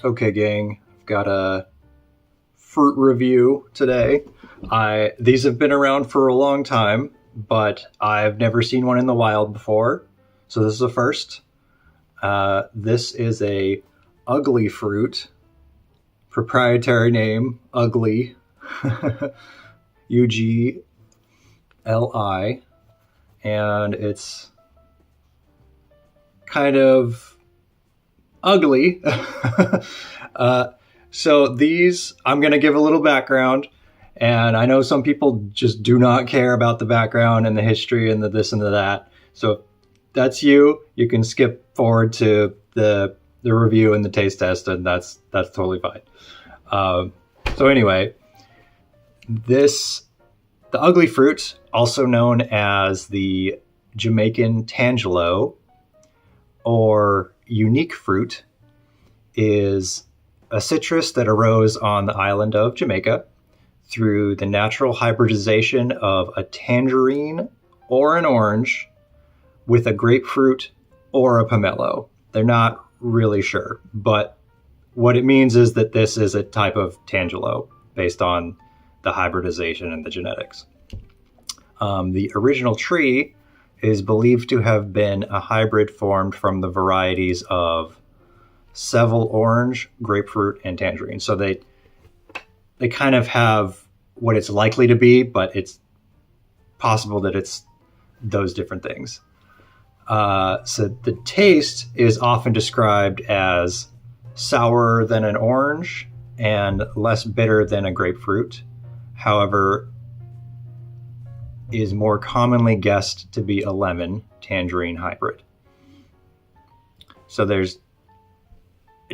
Okay, gang, I've got a fruit review today. These have been around for a long time, but I've never seen one in the wild before, so this is a first. This is a Ugli Fruit, proprietary name Ugli, Ugli, and it's kind of ugly. So these, I'm going to give a little background. And I know some people just do not care about the background and the history and the this and the that. So if that's you, you can skip forward to the review and the taste test, and that's totally fine. So anyway, the Ugli Fruit, also known as the Jamaican Tangelo or Uniq Fruit, is a citrus that arose on the island of Jamaica through the natural hybridization of a tangerine or an orange with a grapefruit or a pomelo. They're not really sure, but what it means is that this is a type of Tangelo based on the hybridization and the genetics. The original tree is believed to have been a hybrid formed from the varieties of Seville orange, grapefruit, and tangerine. So they kind of have what it's likely to be, but it's possible that it's those different things. So the taste is often described as sourer than an orange and less bitter than a grapefruit. However, is more commonly guessed to be a lemon tangerine hybrid. So there's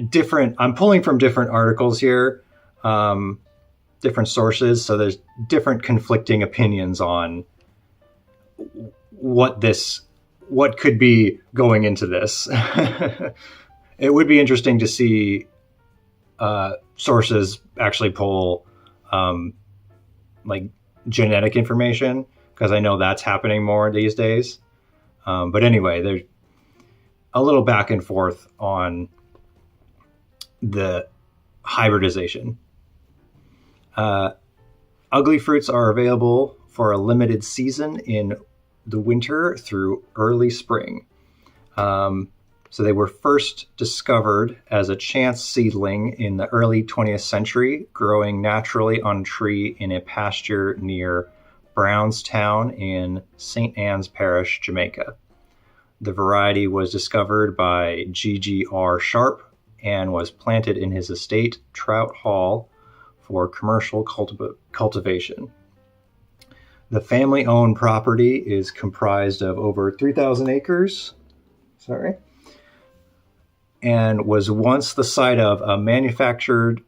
different, I'm pulling from different articles here, different sources. So there's different conflicting opinions on what could be going into this. It would be interesting to see sources actually pull like genetic information, because I know that's happening more these days. But anyway, there's a little back and forth on the hybridization. Ugli Fruits are available for a limited season in the winter through early spring. So they were first discovered as a chance seedling in the early 20th century, growing naturally on a tree in a pasture near Brownstown in St. Anne's Parish, Jamaica. The variety was discovered by G.G.R. Sharp and was planted in his estate, Trout Hall, for commercial cultivation. The family-owned property is comprised of over 3,000 acres, and was once the site of a manufactured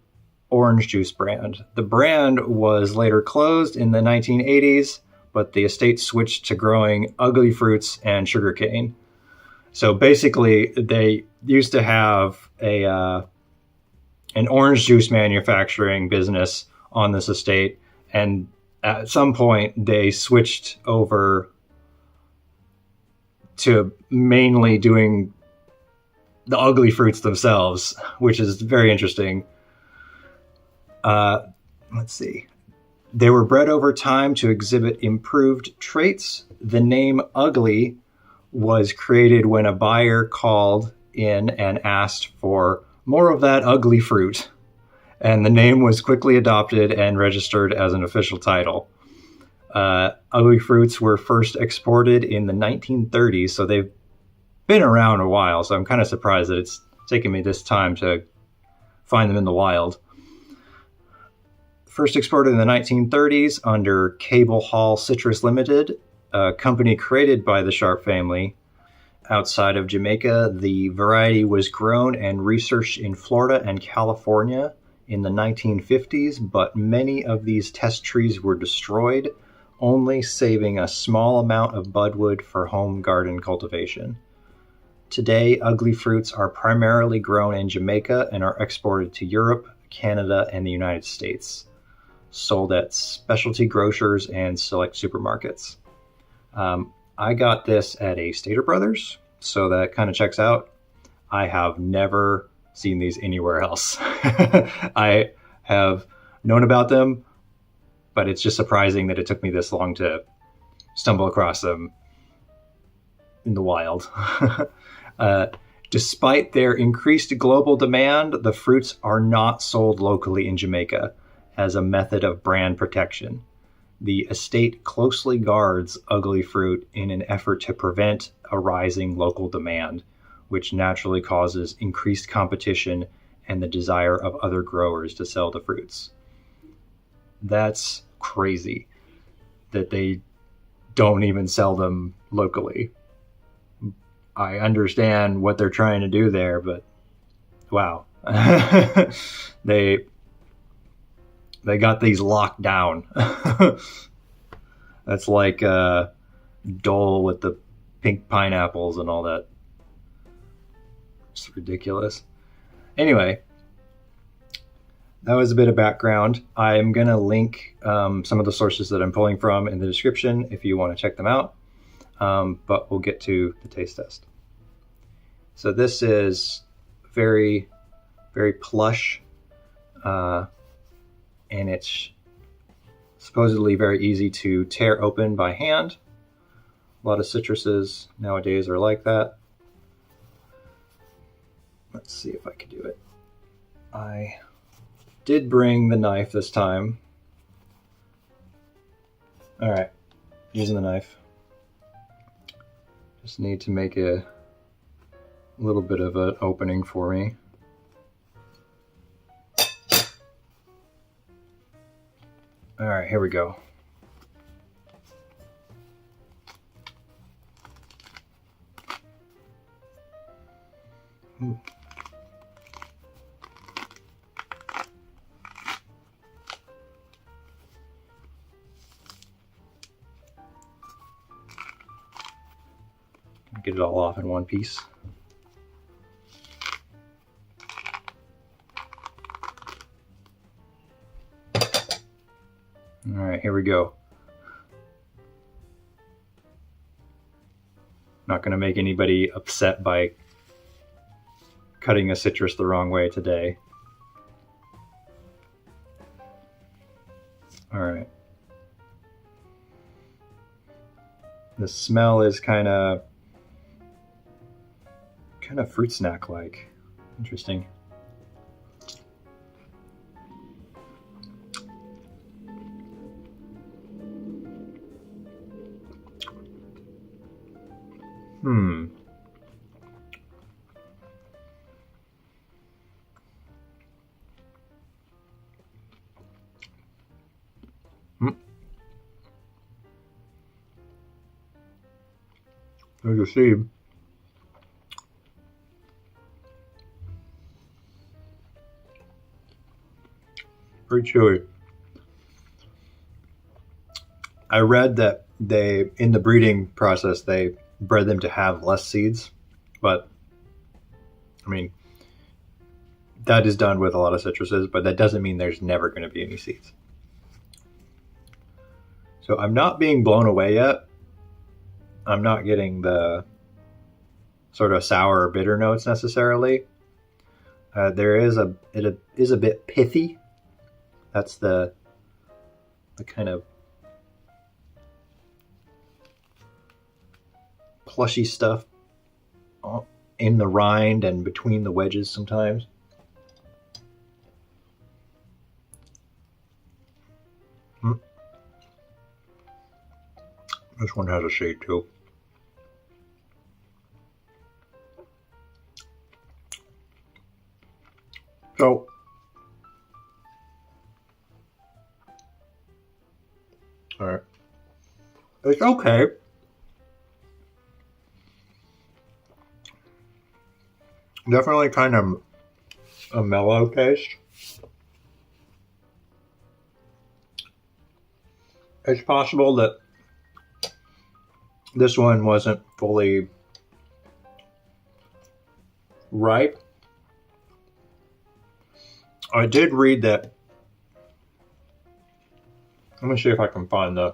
orange juice brand. The brand was later closed in the 1980s, but the estate switched to growing ugly fruits and sugarcane. So basically, they used to have an orange juice manufacturing business on this estate, and at some point they switched over to mainly doing the ugly fruits themselves, which is very interesting. Let's see. They were bred over time to exhibit improved traits. The name Ugli was created when a buyer called in and asked for more of that ugly fruit, and the name was quickly adopted and registered as an official title. Ugli Fruits were first exported in the 1930s, so they've been around a while, so I'm kind of surprised that it's taken me this time to find them in the wild. First exported in the 1930s under Cable Hall Citrus Limited, a company created by the Sharp family. Outside of Jamaica, the variety was grown and researched in Florida and California in the 1950s, but many of these test trees were destroyed, only saving a small amount of budwood for home garden cultivation. Today, Ugli Fruits are primarily grown in Jamaica and are exported to Europe, Canada, and the United States, sold at specialty grocers and select supermarkets. I got this at a Stater Brothers, so that kind of checks out. I have never seen these anywhere else. I have known about them, but it's just surprising that it took me this long to stumble across them in the wild. Despite their increased global demand, the fruits are not sold locally in Jamaica as a method of brand protection. The estate closely guards Ugli Fruit in an effort to prevent a rising local demand, which naturally causes increased competition and the desire of other growers to sell the fruits. That's crazy that they don't even sell them locally. I understand what they're trying to do there, but wow. They got these locked down. That's like Dole with the pink pineapples and all that. It's ridiculous. Anyway, that was a bit of background. I'm going to link some of the sources that I'm pulling from in the description if you want to check them out. But we'll get to the taste test. So this is very, very plush, and it's supposedly very easy to tear open by hand. A lot of citruses nowadays are like that. Let's see if I can do it. I did bring the knife this time. All right, using the knife. Just need to make a little bit of an opening for me. All right, here we go. Ooh. Get it all off in one piece. All right, here we go. Not going to make anybody upset by cutting a citrus the wrong way today. All right. The smell is kind of fruit snack like. Interesting. There's a seed. Very chewy. I read that in the breeding process, they bred them to have less seeds, but I mean, that is done with a lot of citruses, but that doesn't mean there's never going to be any seeds. So I'm not being blown away yet. I'm not getting the sort of sour or bitter notes necessarily. It is a bit pithy. That's the kind of plushy stuff in the rind and between the wedges sometimes. This one has a shade too. So, all right, it's okay. Definitely kind of a mellow taste. It's possible that this one wasn't fully ripe. I did read that. Let me see if I can find the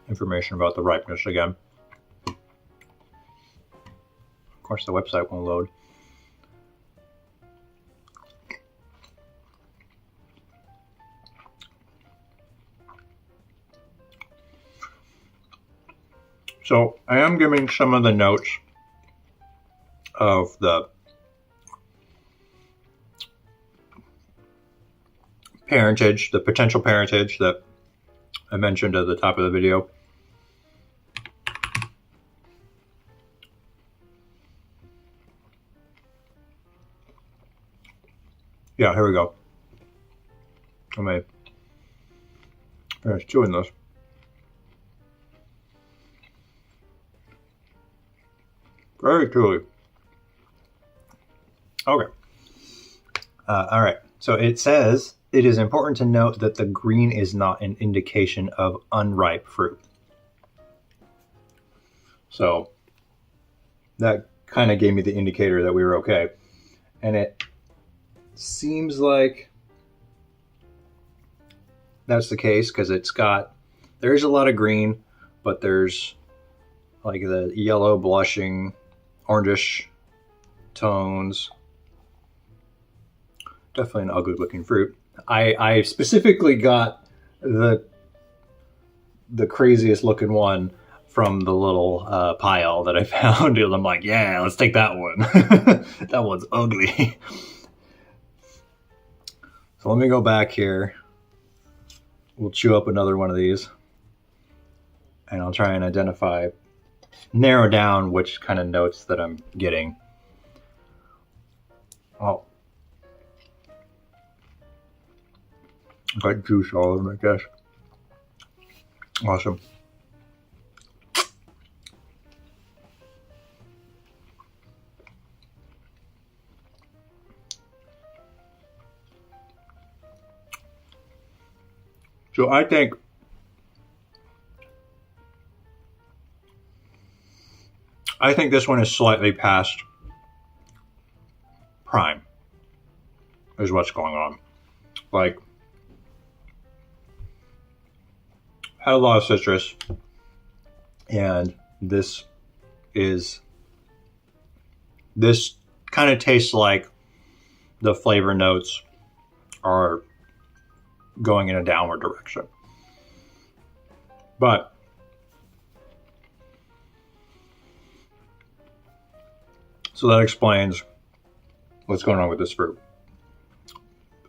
information about the ripeness again. Of course, the website won't load. So I am giving some of the notes of the parentage, the potential parentage that I mentioned at the top of the video. Yeah, here we go. I may finish chewing this. Very truly. Okay. All right. So it says, it is important to note that the green is not an indication of unripe fruit. So that kind of gave me the indicator that we were okay. And it seems like that's the case because there's a lot of green, but there's like the yellow blushing, orangish tones. Definitely an ugly looking fruit. I specifically got the craziest looking one from the little pile that I found. And I'm like, yeah, let's take that one. That one's ugly. So let me go back here. We'll chew up another one of these. And I'll try and narrow down which kind of notes that I'm getting. Oh. Got juice all over my gosh. Awesome. So I think this one is slightly past prime, is what's going on. Like, had a lot of citrus, and this kind of tastes like the flavor notes are going in a downward direction. But so that explains what's going on with this fruit.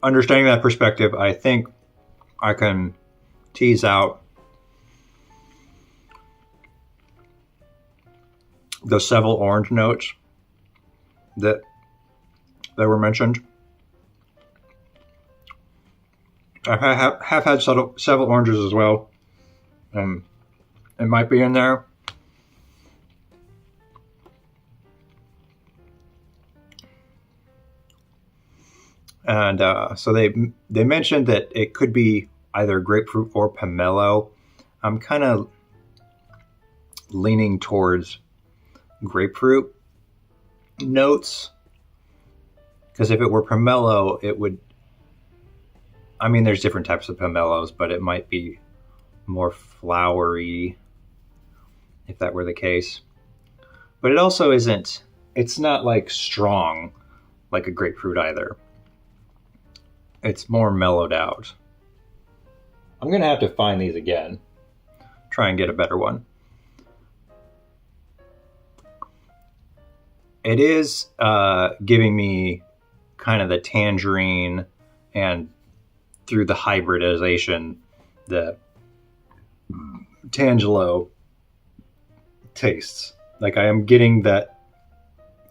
Understanding that perspective, I think I can tease out the several orange notes that were mentioned. I have had several oranges as well. It might be in there. And so they mentioned that it could be either grapefruit or pomelo. I'm kind of leaning towards grapefruit notes, because if it were pomelo, it would, I mean, there's different types of pomelos, but it might be more flowery if that were the case. But it also isn't, it's not like strong like a grapefruit either. It's more mellowed out. I'm going to have to find these again. Try and get a better one. It is giving me kind of the tangerine, and through the hybridization, the Tangelo tastes. Like, I am getting that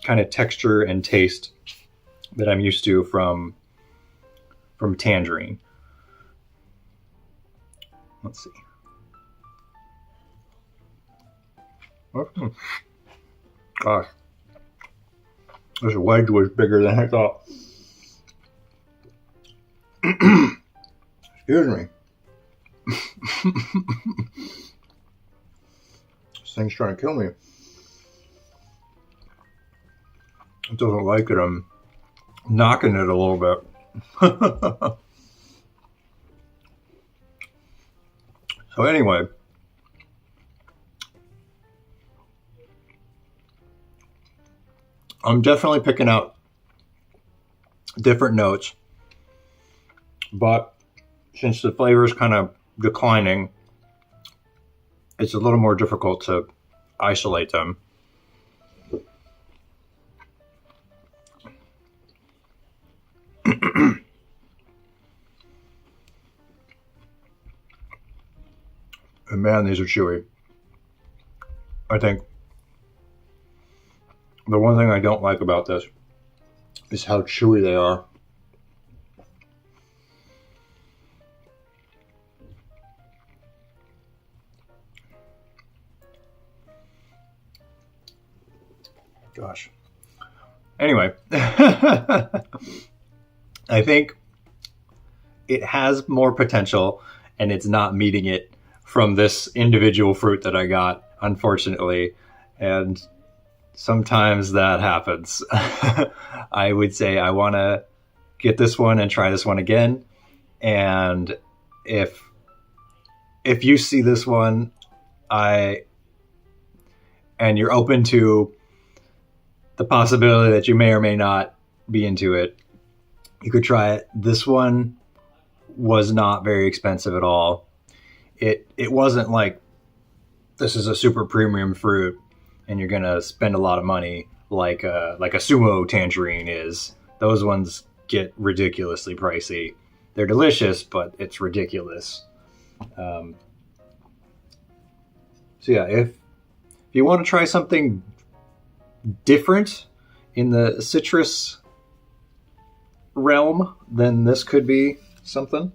kind of texture and taste that I'm used to from tangerine. Let's see. Gosh. This wedge was bigger than I thought. Excuse me. This thing's trying to kill me. It doesn't like it. I'm knocking it a little bit. So anyway, I'm definitely picking out different notes, but since the flavor is kind of declining, it's a little more difficult to isolate them. And man, these are chewy. I think the one thing I don't like about this is how chewy they are. Gosh. Anyway, I think it has more potential, and it's not meeting it from this individual fruit that I got, unfortunately. And sometimes that happens. I would say I want to get this one and try this one again. And if you see this one, and you're open to the possibility that you may or may not be into it, you could try it. This one was not very expensive at all. It wasn't like this is a super premium fruit and you're gonna spend a lot of money like a sumo tangerine is. Those ones get ridiculously pricey. They're delicious, but it's ridiculous. So yeah, if you want to try something different in the citrus realm, then this could be something.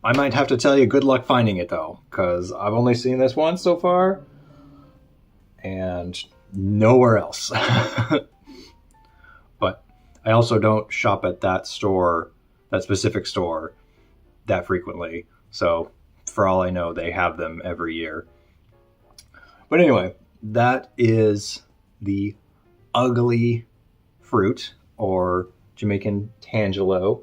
I might have to tell you, good luck finding it though, because I've only seen this once so far and nowhere else. But I also don't shop at that specific store that frequently. So for all I know, they have them every year. But anyway, that is the Ugli Fruit, or Jamaican Tangelo.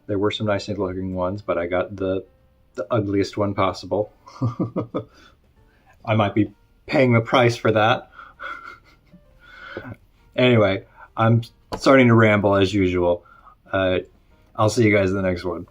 There were some nice looking ones, but I got the ugliest one possible. I might be paying the price for that. Anyway, I'm starting to ramble as usual. I'll see you guys in the next one.